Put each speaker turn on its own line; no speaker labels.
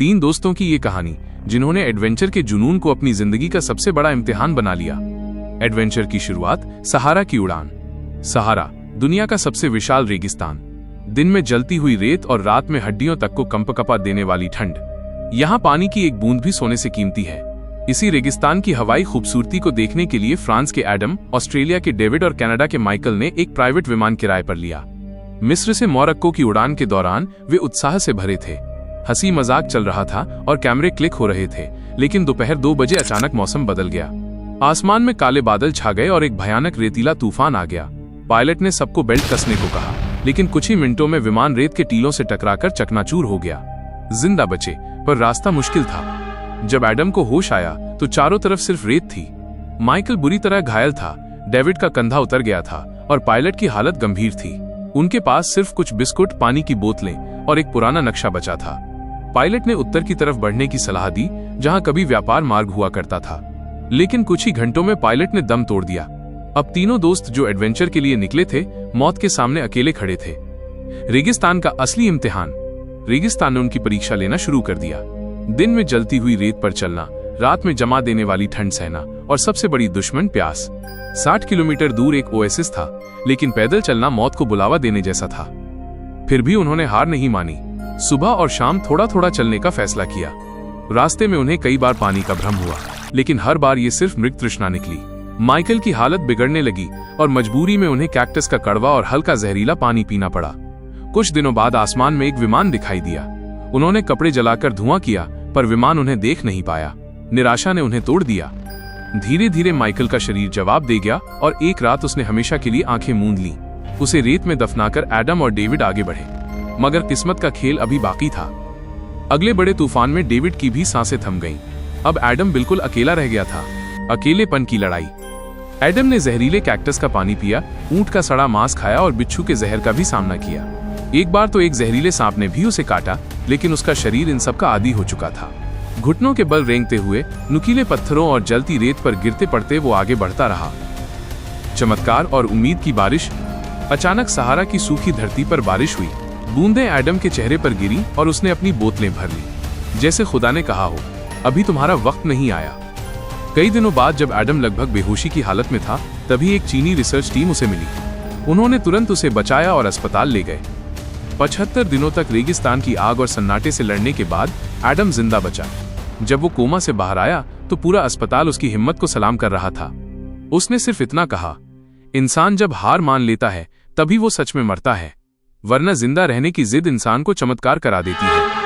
तीन दोस्तों की ये कहानी जिन्होंने एडवेंचर के जुनून को अपनी जिंदगी का सबसे बड़ा इम्तिहान बना लिया। एडवेंचर की शुरुआत सहारा की उड़ान। सहारा दुनिया का सबसे विशाल रेगिस्तान, दिन में जलती हुई रेत और रात में हड्डियों तक को कंपकपा देने वाली ठंड। यहाँ पानी की एक बूंद भी सोने से कीमती है। इसी रेगिस्तान की हवाई खूबसूरती को देखने के लिए फ्रांस के एडम, ऑस्ट्रेलिया के डेविड और कनाडा के माइकल ने एक प्राइवेट विमान किराए पर लिया। मिस्र से मोरक्को की उड़ान के दौरान वे उत्साह से भरे थे। हंसी मजाक चल रहा था और कैमरे क्लिक हो रहे थे, लेकिन दोपहर 2 बजे अचानक मौसम बदल गया। आसमान में काले बादल छा गए और एक भयानक रेतीला तूफान आ गया। पायलट ने सबको बेल्ट कसने को कहा, लेकिन कुछ ही मिनटों में विमान रेत के टीलों से टकराकर चकनाचूर हो गया। जिंदा बचे, पर रास्ता मुश्किल था। जब एडम को होश आया तो चारों तरफ सिर्फ रेत थी। माइकल बुरी तरह घायल था, डेविड का कंधा उतर गया था और पायलट की हालत गंभीर थी। उनके पास सिर्फ कुछ बिस्कुट, पानी की बोतलें और एक पुराना नक्शा बचा था। पायलट ने उत्तर की तरफ बढ़ने की सलाह दी, जहां कभी व्यापार मार्ग हुआ करता था, लेकिन कुछ ही घंटों में पायलट ने दम तोड़ दिया। अब तीनों दोस्त जो एडवेंचर के लिए निकले थे, मौत के सामने अकेले खड़े थे। रेगिस्तान का असली इम्तिहान। रेगिस्तान ने उनकी परीक्षा लेना शुरू कर दिया। दिन में जलती हुई रेत पर चलना, रात में जमा देने वाली ठंड सहना और सबसे बड़ी दुश्मन प्यास। 60 किलोमीटर दूर एक ओएसिस था, लेकिन पैदल चलना मौत को बुलावा देने जैसा था। फिर भी उन्होंने हार नहीं मानी। सुबह और शाम थोड़ा थोड़ा चलने का फैसला किया। रास्ते में उन्हें कई बार पानी का भ्रम हुआ, लेकिन हर बार ये सिर्फ मृग तृष्णा निकली। माइकल की हालत बिगड़ने लगी और मजबूरी में उन्हें कैक्टस का कड़वा और हल्का जहरीला पानी पीना पड़ा। कुछ दिनों बाद आसमान में एक विमान दिखाई दिया। उन्होंने कपड़े जलाकर धुआं किया, पर विमान उन्हें देख नहीं पाया। निराशा ने उन्हें तोड़ दिया। धीरे धीरे माइकल का शरीर जवाब दे गया और एक रात उसने हमेशा के लिए आंखें मूंद ली। उसे रेत में दफनाकर एडम और डेविड आगे बढ़े, मगर किस्मत का खेल अभी बाकी था। अगले बड़े तूफान में डेविड की भी सांसें थम गईं। अब एडम बिल्कुल अकेला रह गया था। अकेलेपन की लड़ाई। एडम ने जहरीले कैक्टस का पानी पिया, ऊंट का सड़ा मांस खाया और बिच्छू के जहर का भी सामना किया। एक बार तो एक जहरीले सांप ने भी उसे काटा, लेकिन उसका शरीर इन सब का आदी हो चुका था। घुटनों के बल रेंगते हुए, नुकीले पत्थरों और जलती रेत पर गिरते पड़ते वो आगे बढ़ता रहा। चमत्कार और उम्मीद की बारिश। अचानक सहारा की सूखी धरती पर बारिश हुई। बूंदें एडम के चेहरे पर गिरी और उसने अपनी बोतलें भर ली, जैसे खुदा ने कहा हो, अभी तुम्हारा वक्त नहीं आया। कई दिनों बाद जब एडम लगभग बेहोशी की हालत में था, तभी एक चीनी रिसर्च टीम उसे मिली। उन्होंने तुरंत उसे बचाया और अस्पताल ले गए। 75 दिनों तक रेगिस्तान की आग और सन्नाटे से लड़ने के बाद एडम जिंदा बचा। जब वो कोमा से बाहर आया तो पूरा अस्पताल उसकी हिम्मत को सलाम कर रहा था। उसने सिर्फ इतना कहा, इंसान जब हार मान लेता है तभी वो सच में मरता है, वरना जिंदा रहने की जिद इंसान को चमत्कार करा देती है।